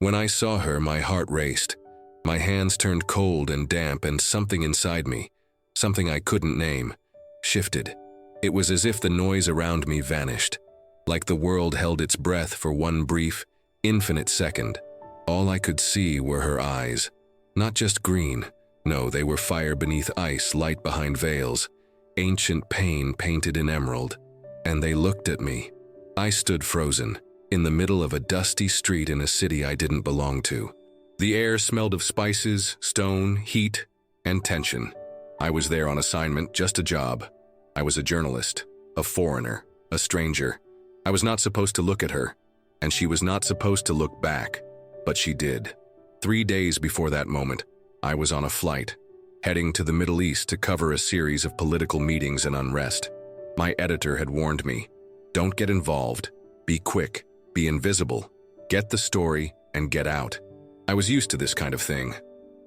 When I saw her, my heart raced. My hands turned cold and damp, and something inside me, something I couldn't name, shifted. It was as if the noise around me vanished, like the world held its breath for one brief, infinite second. All I could see were her eyes. Not just green. No, they were fire beneath ice, light behind veils, ancient pain painted in emerald. And they looked at me. I stood frozen, in the middle of a dusty street in a city I didn't belong to. The air smelled of spices, stone, heat, and tension. I was there on assignment, just a job. I was a journalist, a foreigner, a stranger. I was not supposed to look at her, and she was not supposed to look back, but she did. 3 days before that moment, I was on a flight, heading to the Middle East to cover a series of political meetings and unrest. My editor had warned me, don't get involved, be quick, be invisible, get the story, and get out. I was used to this kind of thing.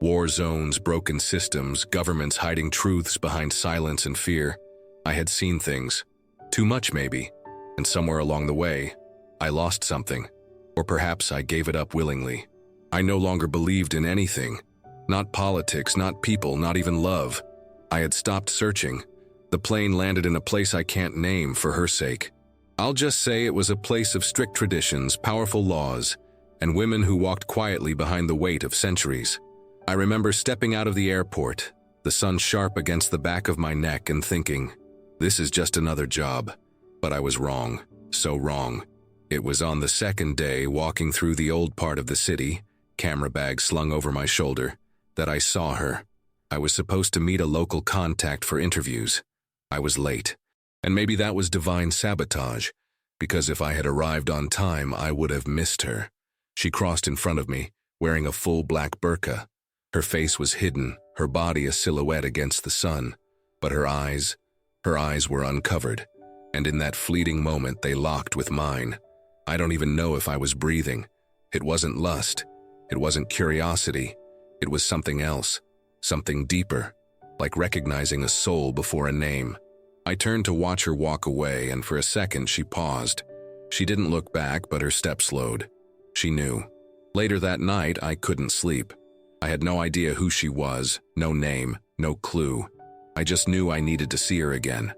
War zones, broken systems, governments hiding truths behind silence and fear. I had seen things. Too much maybe. And somewhere along the way, I lost something. Or perhaps I gave it up willingly. I no longer believed in anything. Not politics, not people, not even love. I had stopped searching. The plane landed in a place I can't name for her sake. I'll just say it was a place of strict traditions, powerful laws, and women who walked quietly behind the weight of centuries. I remember stepping out of the airport, the sun sharp against the back of my neck, and thinking, this is just another job. But I was wrong, so wrong. It was on the second day, walking through the old part of the city, camera bag slung over my shoulder, that I saw her. I was supposed to meet a local contact for interviews. I was late. And maybe that was divine sabotage, because if I had arrived on time, I would have missed her. She crossed in front of me, wearing a full black burqa. Her face was hidden, her body a silhouette against the sun. But her eyes were uncovered, and in that fleeting moment they locked with mine. I don't even know if I was breathing. It wasn't lust. It wasn't curiosity. It was something else, something deeper, like recognizing a soul before a name. I turned to watch her walk away, and for a second she paused. She didn't look back, but her step slowed. She knew. Later that night, I couldn't sleep. I had no idea who she was, no name, no clue. I just knew I needed to see her again.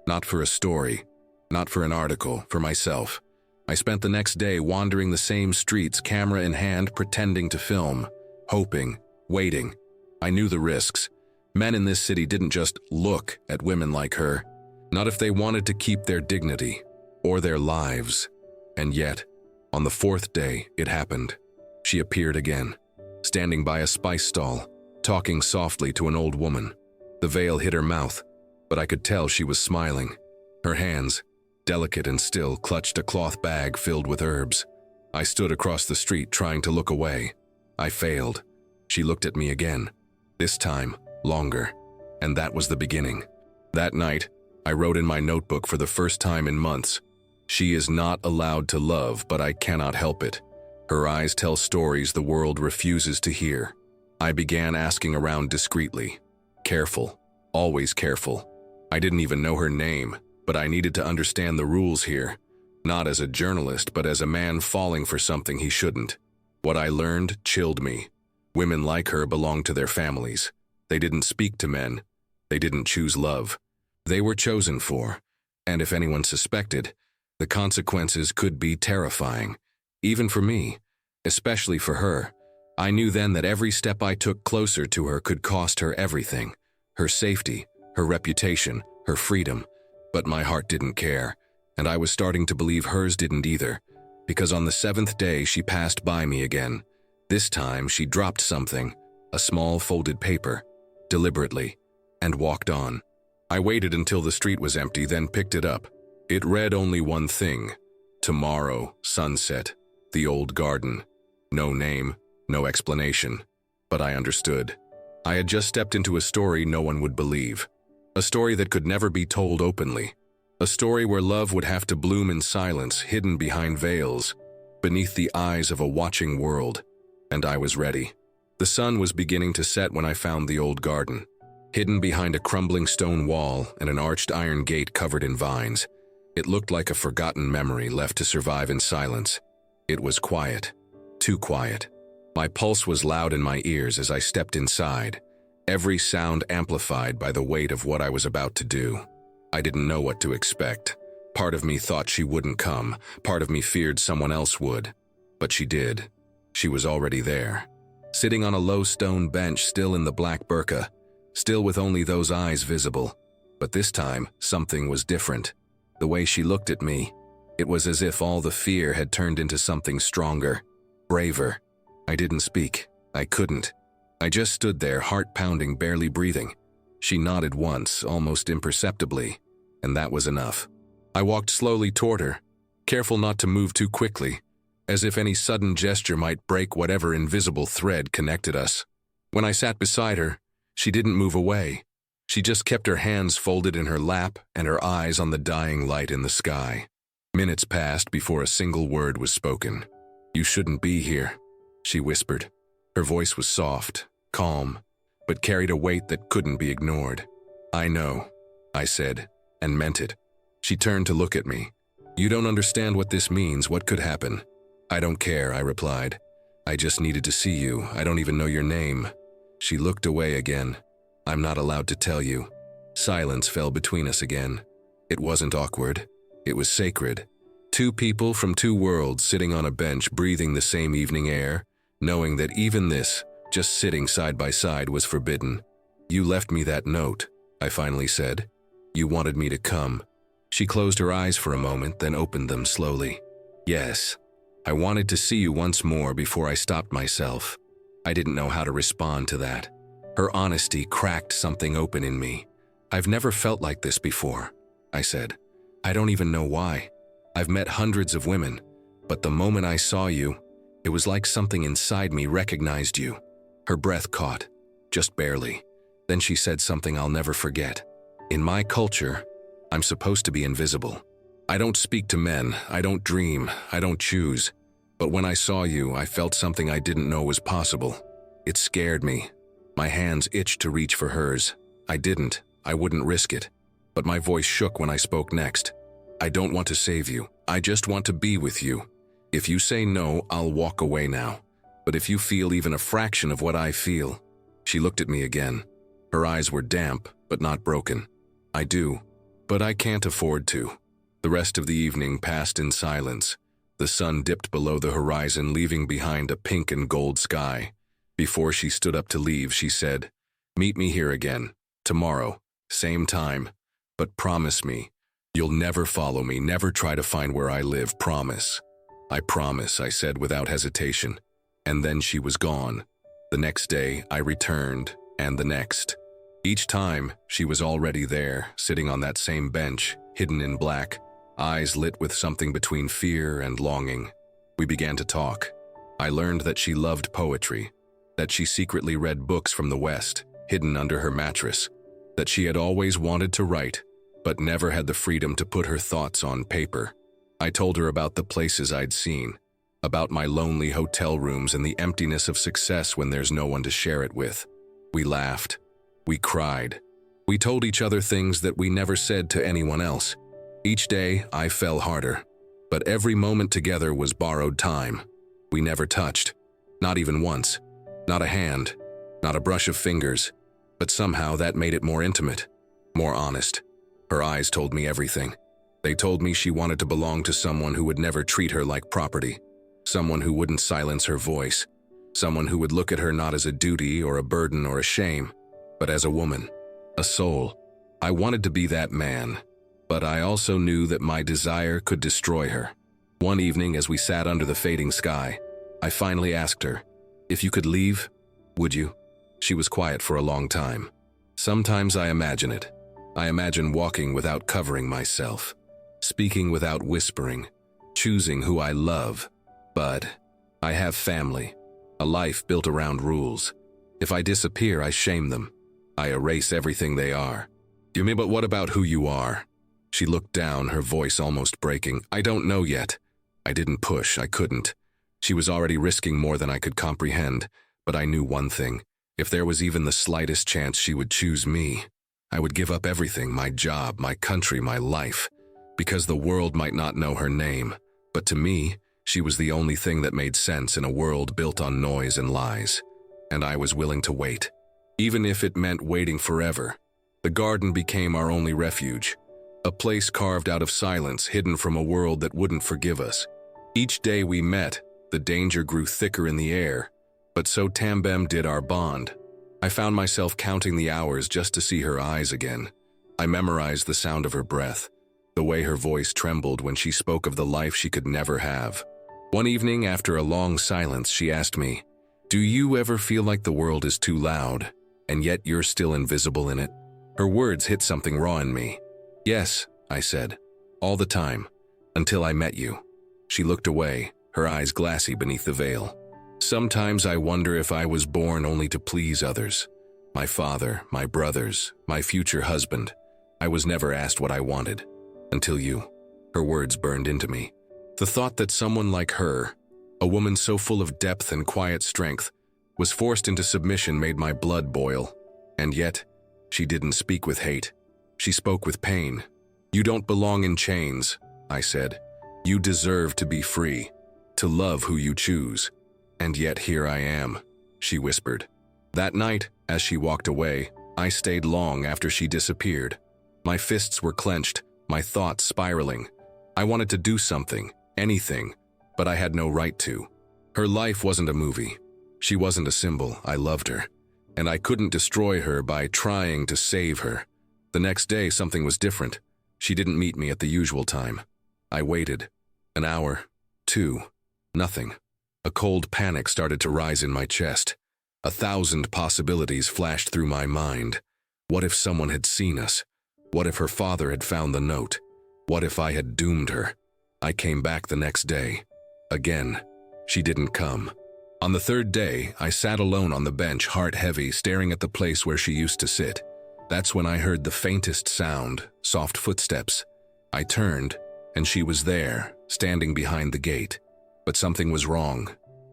Not for a story, not for an article, for myself. I spent the next day wandering the same streets, camera in hand, pretending to film, hoping, waiting. I knew the risks. Men in this city didn't just look at women like her, not if they wanted to keep their dignity or their lives. And yet, on the 4th day, it happened. She appeared again, standing by a spice stall, talking softly to an old woman. The veil hid her mouth, but I could tell she was smiling. Her hands, delicate and still, clutched a cloth bag filled with herbs. I stood across the street trying to look away. I failed. She looked at me again, this time longer, and that was the beginning. That night, I wrote in my notebook for the first time in months, "She is not allowed to love, but I cannot help it. Her eyes tell stories the world refuses to hear." I began asking around discreetly. Careful, always careful. I didn't even know her name, but I needed to understand the rules here, not as a journalist, but as a man falling for something he shouldn't. What I learned chilled me. Women like her belonged to their families. They didn't speak to men. They didn't choose love. They were chosen for, and if anyone suspected, the consequences could be terrifying, even for me, especially for her. I knew then that every step I took closer to her could cost her everything, her safety, her reputation, her freedom. But my heart didn't care, and I was starting to believe hers didn't either, because on the 7th day she passed by me again. This time she dropped something, a small folded paper, deliberately, and walked on. I waited until the street was empty, then picked it up. It read only one thing: tomorrow, sunset, the old garden. No name, no explanation. But I understood. I had just stepped into a story no one would believe. A story that could never be told openly. A story where love would have to bloom in silence, hidden behind veils, beneath the eyes of a watching world. And I was ready. The sun was beginning to set when I found the old garden, hidden behind a crumbling stone wall and an arched iron gate covered in vines. It looked like a forgotten memory left to survive in silence. It was quiet. too quiet. My pulse was loud in my ears as I stepped inside, every sound amplified by the weight of what I was about to do. I didn't know what to expect. Part of me thought she wouldn't come, part of me feared someone else would. But she did. She was already there, sitting on a low stone bench, still in the black burqa, still with only those eyes visible. But this time, something was different. The way she looked at me, it was as if all the fear had turned into something stronger, braver. I didn't speak. I couldn't. I just stood there, heart pounding, barely breathing. She nodded once, almost imperceptibly, and that was enough. I walked slowly toward her, careful not to move too quickly, as if any sudden gesture might break whatever invisible thread connected us. When I sat beside her, she didn't move away. She just kept her hands folded in her lap and her eyes on the dying light in the sky. Minutes passed before a single word was spoken. "You shouldn't be here," she whispered. Her voice was soft, calm, but carried a weight that couldn't be ignored. "I know," I said, and meant it. She turned to look at me. "You don't understand what this means. What could happen?" "I don't care," I replied. "I just needed to see you. I don't even know your name." She looked away again. "I'm not allowed to tell you." Silence fell between us again. It wasn't awkward. It was sacred. Two people from two worlds sitting on a bench, breathing the same evening air, knowing that even this, just sitting side by side, was forbidden. "You left me that note," I finally said. "You wanted me to come." She closed her eyes for a moment, then opened them slowly. "Yes. I wanted to see you once more before I stopped myself." I didn't know how to respond to that. Her honesty cracked something open in me. "I've never felt like this before," I said. "I don't even know why. I've met hundreds of women, but the moment I saw you, it was like something inside me recognized you." Her breath caught, just barely. Then she said something I'll never forget. "In my culture, I'm supposed to be invisible. I don't speak to men, I don't dream, I don't choose. But when I saw you, I felt something I didn't know was possible. It scared me. My hands itched to reach for hers. I didn't. I wouldn't risk it. But my voice shook when I spoke next. "I don't want to save you. I just want to be with you. If you say no, I'll walk away now. But if you feel even a fraction of what I feel..." She looked at me again. Her eyes were damp, but not broken. "I do. But I can't afford to." The rest of the evening passed in silence. The sun dipped below the horizon, leaving behind a pink and gold sky. Before she stood up to leave, she said, "Meet me here again, tomorrow, same time. But promise me, you'll never follow me, never try to find where I live, promise." "I promise," I said without hesitation. And then she was gone. The next day, I returned, and the next. Each time, she was already there, sitting on that same bench, hidden in black, eyes lit with something between fear and longing. We began to talk. I learned that she loved poetry, that she secretly read books from the West, hidden under her mattress, that she had always wanted to write, but never had the freedom to put her thoughts on paper. I told her about the places I'd seen, about my lonely hotel rooms and the emptiness of success when there's no one to share it with. We laughed. We cried. We told each other things that we never said to anyone else. Each day, I fell harder, but every moment together was borrowed time. We never touched, not even once, not a hand, not a brush of fingers, but somehow that made it more intimate, more honest. Her eyes told me everything. They told me she wanted to belong to someone who would never treat her like property, someone who wouldn't silence her voice, someone who would look at her not as a duty or a burden or a shame, but as a woman, a soul. I wanted to be that man. But I also knew that my desire could destroy her. One evening, as we sat under the fading sky, I finally asked her, "If you could leave, would you?" She was quiet for a long time. "Sometimes I imagine it. I imagine walking without covering myself, speaking without whispering, choosing who I love. But I have family, a life built around rules. If I disappear, I shame them. I erase everything they are." "You mean, but what about who you are?" She looked down, her voice almost breaking. "I don't know yet." I didn't push, I couldn't. She was already risking more than I could comprehend, but I knew one thing. If there was even the slightest chance she would choose me, I would give up everything, my job, my country, my life, because the world might not know her name. But to me, She was the only thing that made sense in a world built on noise and lies, and I was willing to wait. Even if it meant waiting forever, the garden became our only refuge, a place carved out of silence, hidden from a world that wouldn't forgive us. Each day we met, the danger grew thicker in the air, but so Tambem did our bond. I found myself counting the hours just to see her eyes again. I memorized the sound of her breath, the way her voice trembled when she spoke of the life she could never have. One evening, after a long silence, she asked me, "Do you ever feel like the world is too loud, and yet you're still invisible in it?" Her words hit something raw in me. "Yes," I said, "all the time, until I met you." She looked away, her eyes glassy beneath the veil. "Sometimes I wonder if I was born only to please others. My father, my brothers, my future husband. I was never asked what I wanted. Until you." Her words burned into me. The thought that someone like her, a woman so full of depth and quiet strength, was forced into submission made my blood boil. And yet, she didn't speak with hate. She spoke with pain. "You don't belong in chains," I said. "You deserve to be free, to love who you choose." "And yet here I am," she whispered. That night, as she walked away, I stayed long after she disappeared. My fists were clenched, my thoughts spiraling. I wanted to do something, anything, but I had no right to. Her life wasn't a movie. She wasn't a symbol. I loved her, and I couldn't destroy her by trying to save her. The next day, something was different. She didn't meet me at the usual time. I waited. An hour, two, nothing. A cold panic started to rise in my chest. 1,000 possibilities flashed through my mind. What if someone had seen us? What if her father had found the note? What if I had doomed her? I came back the next day. Again, she didn't come. On the third day, I sat alone on the bench, heart heavy, staring at the place where she used to sit. That's when I heard the faintest sound, soft footsteps. I turned, and she was there, standing behind the gate. But something was wrong.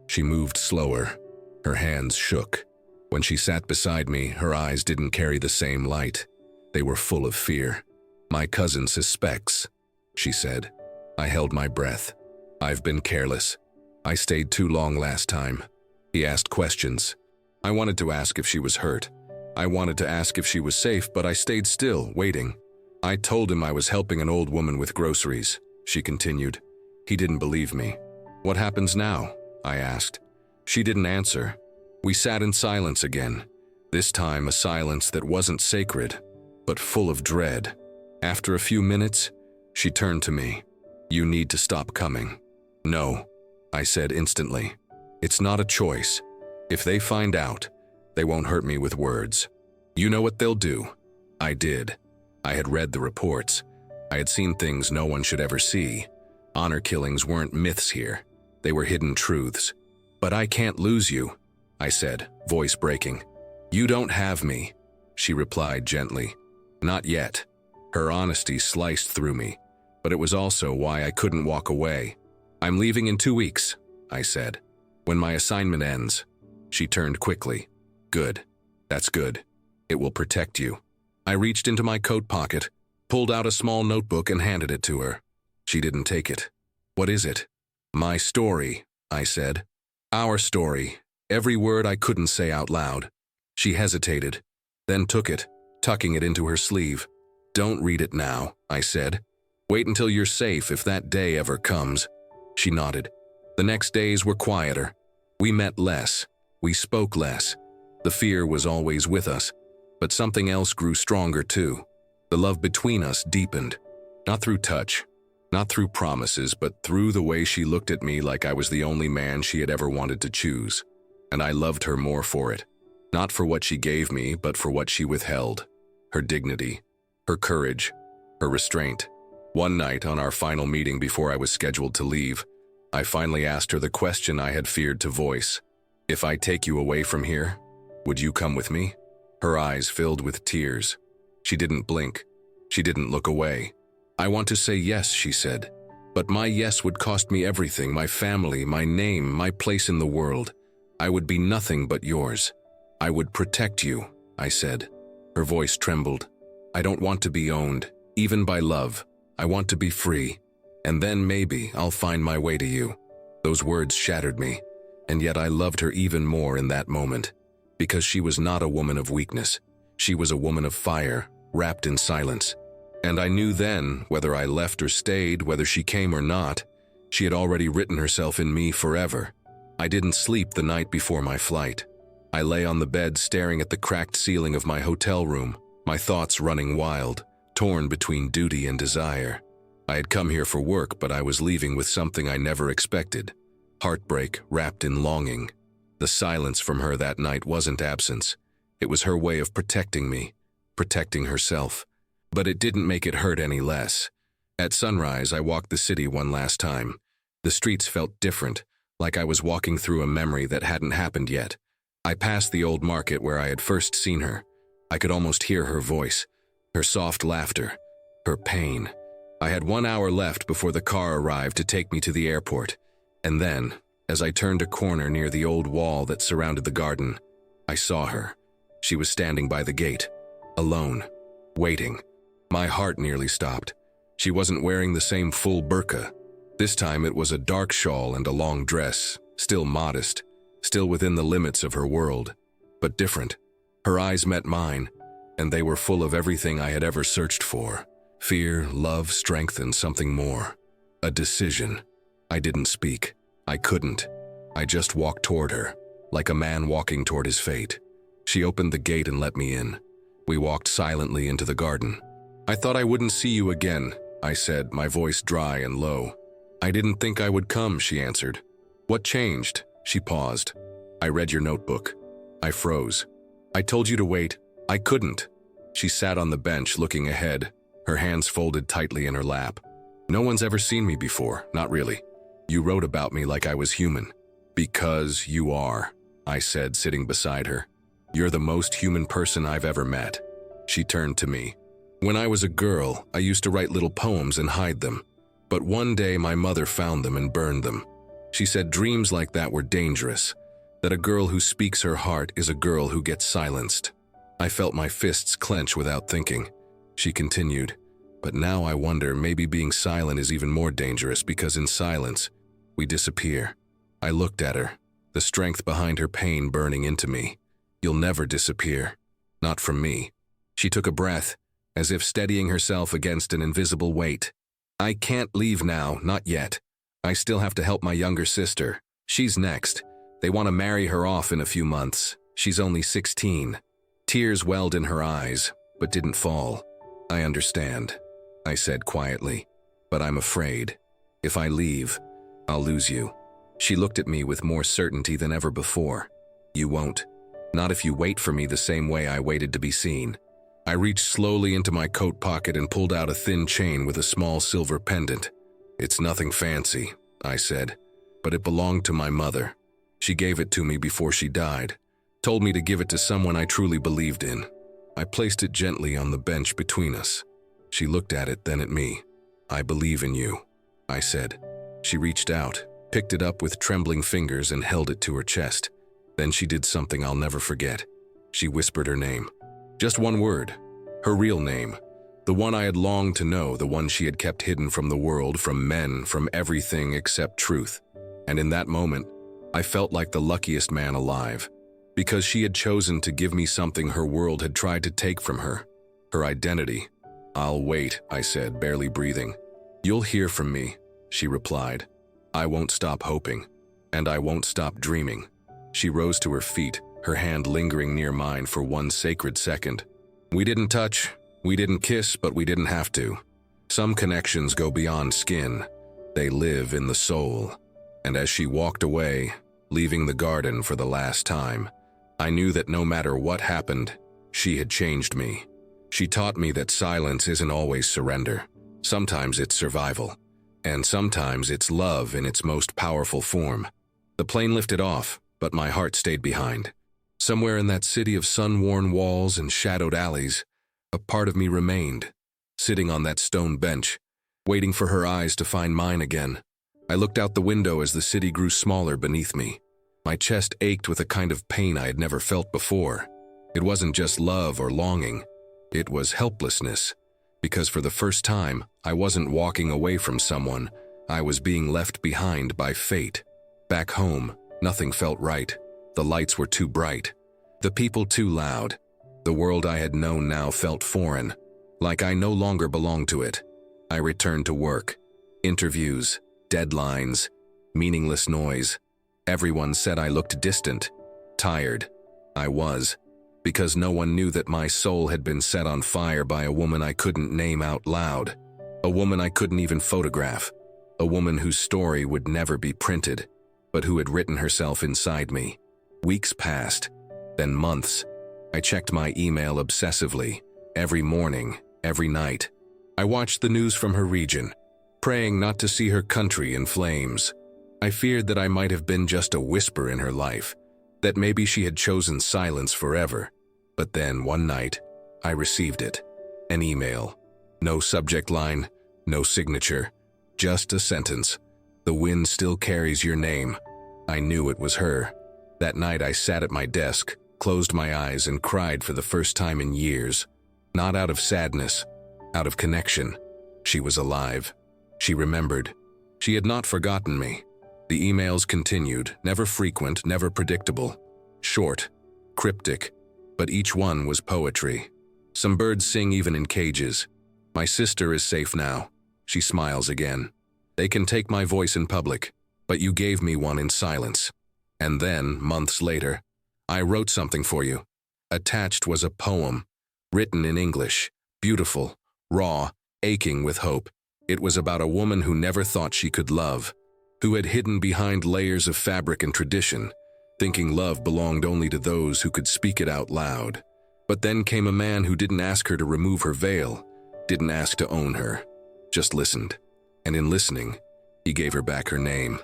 She moved slower. Her hands shook. When she sat beside me, her eyes didn't carry the same light. They were full of fear. "My cousin suspects," she said. I held my breath. "I've been careless. I stayed too long last time." He asked questions. I wanted to ask if she was hurt. I wanted to ask if she was safe, but I stayed still, waiting. I told him I was helping an old woman with groceries, she continued. He didn't believe me. "What happens now?" I asked. She didn't answer. We sat in silence again, this time a silence that wasn't sacred, but full of dread. After a few minutes, she turned to me. "You need to stop coming." "No," I said instantly. "It's not a choice. If they find out, they won't hurt me with words. You know what they'll do." I did. I had read the reports. I had seen things no one should ever see. Honor killings weren't myths here. They were hidden truths. "But I can't lose you," I said, voice breaking. "You don't have me," she replied gently. "Not yet." Her honesty sliced through me, but it was also why I couldn't walk away. "I'm leaving in 2 weeks," I said. "When my assignment ends." She turned quickly. "Good. That's good. It will protect you." I reached into my coat pocket, pulled out a small notebook and handed it to her. She didn't take it. "What is it?" "My story," I said. "Our story." Every word I couldn't say out loud. She hesitated, then took it, tucking it into her sleeve. "Don't read it now," I said. "Wait until you're safe if that day ever comes." She nodded. The next days were quieter. We met less. We spoke less. The fear was always with us, but something else grew stronger too. The love between us deepened, not through touch, not through promises, but through the way she looked at me like I was the only man she had ever wanted to choose. And I loved her more for it. Not for what she gave me, but for what she withheld. Her dignity, her courage, her restraint. One night, on our final meeting before I was scheduled to leave, I finally asked her the question I had feared to voice. "If I take you away from here, would you come with me?" Her eyes filled with tears. She didn't blink. She didn't look away. "I want to say yes," she said. "But my yes would cost me everything, my family, my name, my place in the world. I would be nothing but yours." "I would protect you," I said. Her voice trembled. "I don't want to be owned, even by love. I want to be free. And then maybe I'll find my way to you." Those words shattered me, and yet I loved her even more in that moment, because she was not a woman of weakness. She was a woman of fire, wrapped in silence. And I knew then, whether I left or stayed, whether she came or not, she had already written herself in me forever. I didn't sleep the night before my flight. I lay on the bed staring at the cracked ceiling of my hotel room, my thoughts running wild, torn between duty and desire. I had come here for work, but I was leaving with something I never expected. Heartbreak wrapped in longing. The silence from her that night wasn't absence. It was her way of protecting me, protecting herself. But it didn't make it hurt any less. At sunrise, I walked the city one last time. The streets felt different, like I was walking through a memory that hadn't happened yet. I passed the old market where I had first seen her. I could almost hear her voice, her soft laughter, her pain. I had 1 hour left before the car arrived to take me to the airport. And then, as I turned a corner near the old wall that surrounded the garden, I saw her. She was standing by the gate, alone, waiting. My heart nearly stopped. She wasn't wearing the same full burqa. This time it was a dark shawl and a long dress, still modest, still within the limits of her world, but different. Her eyes met mine, and they were full of everything I had ever searched for. Fear, love, strength, and something more. A decision. I didn't speak. I couldn't. I just walked toward her, like a man walking toward his fate. She opened the gate and let me in. We walked silently into the garden. "I thought I wouldn't see you again," I said, my voice dry and low. "I didn't think I would come," she answered. "What changed?" She paused. "I read your notebook." I froze. "I told you to wait." "I couldn't." She sat on the bench looking ahead, her hands folded tightly in her lap. "No one's ever seen me before, not really. You wrote about me like I was human." "Because you are," I said, sitting beside her. "You're the most human person I've ever met." She turned to me. "When I was a girl, I used to write little poems and hide them. But one day my mother found them and burned them. She said dreams like that were dangerous, that a girl who speaks her heart is a girl who gets silenced." I felt my fists clench without thinking. She continued, "But now I wonder, maybe being silent is even more dangerous, because in silence, we disappear." I looked at her, the strength behind her pain burning into me. "You'll never disappear. Not from me." She took a breath, as if steadying herself against an invisible weight. "I can't leave now, not yet. I still have to help my younger sister. She's next. They want to marry her off in a few months. She's only 16. Tears welled in her eyes, but didn't fall. "I understand," I said quietly, "but I'm afraid. If I leave, I'll lose you." She looked at me with more certainty than ever before. "You won't. Not if you wait for me the same way I waited to be seen." I reached slowly into my coat pocket and pulled out a thin chain with a small silver pendant. "It's nothing fancy," I said, "but it belonged to my mother. She gave it to me before she died, told me to give it to someone I truly believed in." I placed it gently on the bench between us. She looked at it, then at me. "I believe in you," I said. She reached out, picked it up with trembling fingers and held it to her chest. Then she did something I'll never forget. She whispered her name. Just one word. Her real name. The one I had longed to know, the one she had kept hidden from the world, from men, from everything except truth. And in that moment, I felt like the luckiest man alive. Because she had chosen to give me something her world had tried to take from her. Her identity. "I'll wait," I said, barely breathing. "You'll hear from me," she replied. "I won't stop hoping. And I won't stop dreaming." She rose to her feet, her hand lingering near mine for one sacred second. We didn't touch, we didn't kiss, but we didn't have to. Some connections go beyond skin. They live in the soul. And as she walked away, leaving the garden for the last time, I knew that no matter what happened, she had changed me. She taught me that silence isn't always surrender. Sometimes it's survival. And sometimes it's love in its most powerful form. The plane lifted off, but my heart stayed behind. Somewhere in that city of sun-worn walls and shadowed alleys, a part of me remained, sitting on that stone bench, waiting for her eyes to find mine again. I looked out the window as the city grew smaller beneath me. My chest ached with a kind of pain I had never felt before. It wasn't just love or longing. It was helplessness. Because for the first time, I wasn't walking away from someone. I was being left behind by fate. Back home, nothing felt right. The lights were too bright. The people too loud. The world I had known now felt foreign, like I no longer belonged to it. I returned to work. Interviews, deadlines, meaningless noise. Everyone said I looked distant, tired. I was, because no one knew that my soul had been set on fire by a woman I couldn't name out loud, a woman I couldn't even photograph, a woman whose story would never be printed, but who had written herself inside me. Weeks passed, then months. I checked my email obsessively, every morning, every night. I watched the news from her region, praying not to see her country in flames. I feared that I might have been just a whisper in her life, that maybe she had chosen silence forever. But then, one night, I received it. An email. No subject line, no signature, just a sentence. The wind still carries your name. I knew it was her. That night I sat at my desk, closed my eyes, and cried for the first time in years. Not out of sadness, out of connection. She was alive. She remembered. She had not forgotten me. The emails continued, never frequent, never predictable. Short, cryptic, but each one was poetry. Some birds sing even in cages. My sister is safe now. She smiles again. They can take my voice in public, but you gave me one in silence. And then, months later, I wrote something for you. Attached was a poem, written in English, beautiful, raw, aching with hope. It was about a woman who never thought she could love, who had hidden behind layers of fabric and tradition, thinking love belonged only to those who could speak it out loud. But then came a man who didn't ask her to remove her veil, didn't ask to own her, just listened. And in listening, he gave her back her name.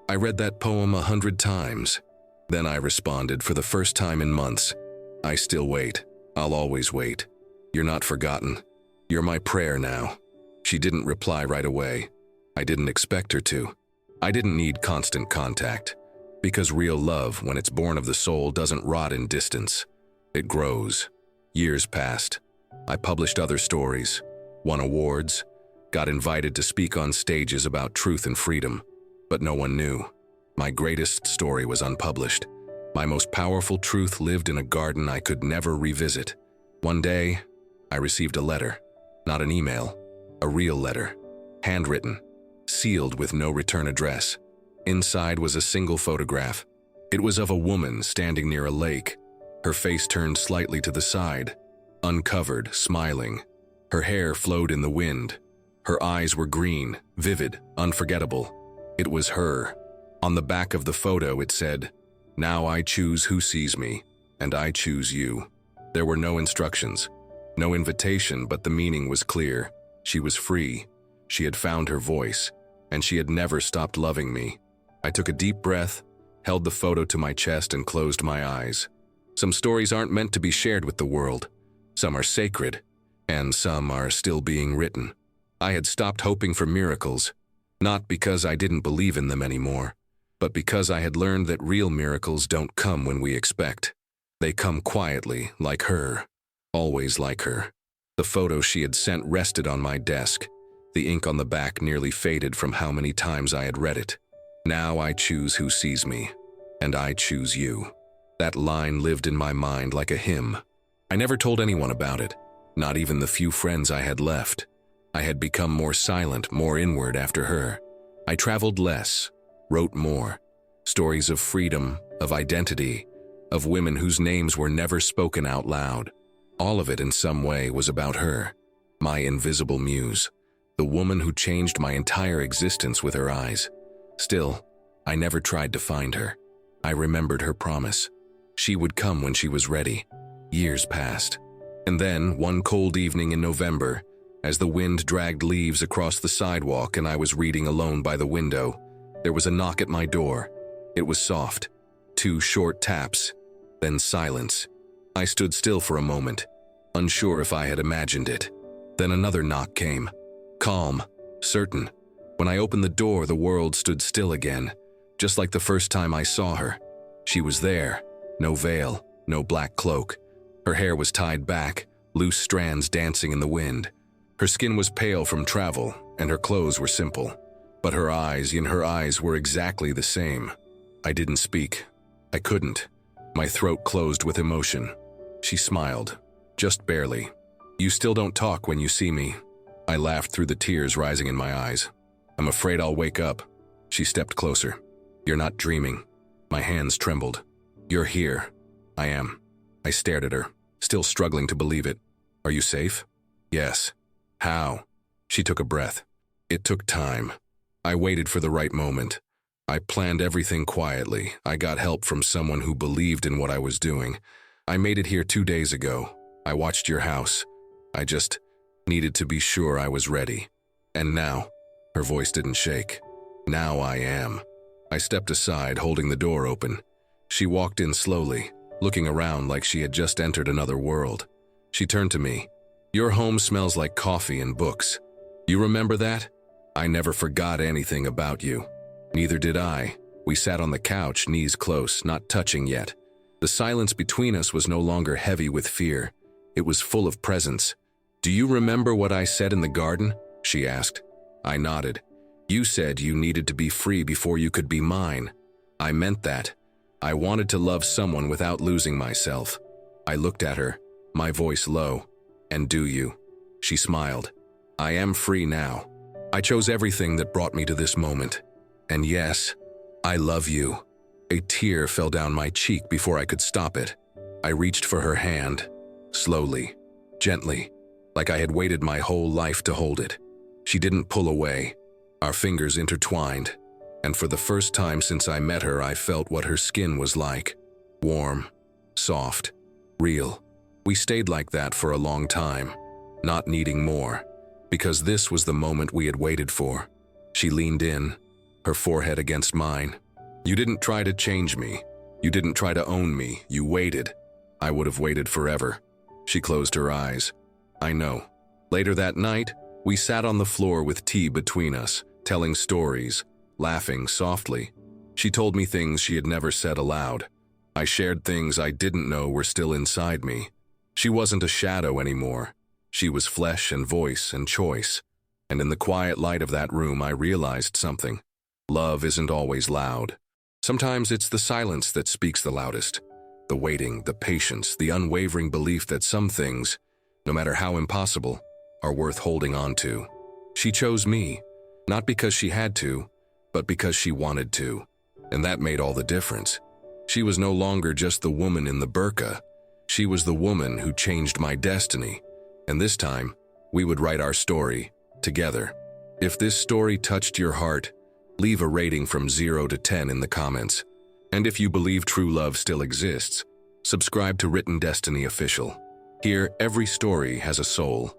I read that poem 100 times. Then I responded for the first time in months. I still wait. I'll always wait. You're not forgotten. You're my prayer now. She didn't reply right away. I didn't expect her to. I didn't need constant contact. Because real love, when it's born of the soul, doesn't rot in distance. It grows. Years passed. I published other stories, won awards, got invited to speak on stages about truth and freedom, but no one knew. My greatest story was unpublished. My most powerful truth lived in a garden I could never revisit. One day, I received a letter, not an email, a real letter, handwritten, sealed with no return address. Inside was a single photograph. It was of a woman standing near a lake, her face turned slightly to the side, uncovered, smiling. Her hair flowed in the wind. Her eyes were green, vivid, unforgettable. It was her. On the back of the photo it said, "Now I choose who sees me, and I choose you." There were no instructions, no invitation, but the meaning was clear. She was free. She had found her voice, and she had never stopped loving me. I took a deep breath, held the photo to my chest, and closed my eyes. Some stories aren't meant to be shared with the world. Some are sacred, and some are still being written. I had stopped hoping for miracles, not because I didn't believe in them anymore, but because I had learned that real miracles don't come when we expect. They come quietly, like her, always like her. The photo she had sent rested on my desk. The ink on the back nearly faded from how many times I had read it. Now I choose who sees me, and I choose you. That line lived in my mind like a hymn. I never told anyone about it, not even the few friends I had left. I had become more silent, more inward after her. I traveled less, wrote more. Stories of freedom, of identity, of women whose names were never spoken out loud. All of it in some way was about her, my invisible muse, the woman who changed my entire existence with her eyes. Still, I never tried to find her. I remembered her promise. She would come when she was ready. Years passed. And then, one cold evening in November, as the wind dragged leaves across the sidewalk and I was reading alone by the window, there was a knock at my door. It was soft. 2 short taps, then silence. I stood still for a moment, unsure if I had imagined it. Then another knock came. Calm, certain. When I opened the door, the world stood still again, just like the first time I saw her. She was there. No veil, no black cloak. Her hair was tied back, loose strands dancing in the wind. Her skin was pale from travel, and her clothes were simple. But her eyes were exactly the same. I didn't speak. I couldn't. My throat closed with emotion. She smiled, just barely. You still don't talk when you see me. I laughed through the tears rising in my eyes. I'm afraid I'll wake up. She stepped closer. You're not dreaming. My hands trembled. You're here. I am. I stared at her, still struggling to believe it. Are you safe? Yes. How? She took a breath. It took time. I waited for the right moment. I planned everything quietly. I got help from someone who believed in what I was doing. I made it here 2 days ago. I watched your house. I just needed to be sure I was ready. And now, her voice didn't shake. Now I am. I stepped aside, holding the door open. She walked in slowly, looking around like she had just entered another world. She turned to me. Your home smells like coffee and books. You remember that? I never forgot anything about you. Neither did I. We sat on the couch, knees close, not touching yet. The silence between us was no longer heavy with fear. It was full of presence. Do you remember what I said in the garden? She asked. I nodded. You said you needed to be free before you could be mine. I meant that. I wanted to love someone without losing myself. I looked at her, my voice low. And do you? She smiled. I am free now. I chose everything that brought me to this moment. And yes, I love you. A tear fell down my cheek before I could stop it. I reached for her hand, slowly, gently, like I had waited my whole life to hold it. She didn't pull away. Our fingers intertwined, and for the first time since I met her, I felt what her skin was like. Warm, soft, real. We stayed like that for a long time, not needing more, because this was the moment we had waited for. She leaned in, her forehead against mine. You didn't try to change me. You didn't try to own me. You waited. I would have waited forever. She closed her eyes. I know. Later that night, we sat on the floor with tea between us, telling stories, laughing softly. She told me things she had never said aloud. I shared things I didn't know were still inside me. She wasn't a shadow anymore. She was flesh and voice and choice. And in the quiet light of that room, I realized something. Love isn't always loud. Sometimes it's the silence that speaks the loudest. The waiting, the patience, the unwavering belief that some things, no matter how impossible, are worth holding on to. She chose me, not because she had to, but because she wanted to. And that made all the difference. She was no longer just the woman in the burqa. She was the woman who changed my destiny. And this time, we would write our story together. If this story touched your heart, leave a rating from 0 to 10 in the comments. And if you believe true love still exists, subscribe to Written Destiny Official. Here, every story has a soul.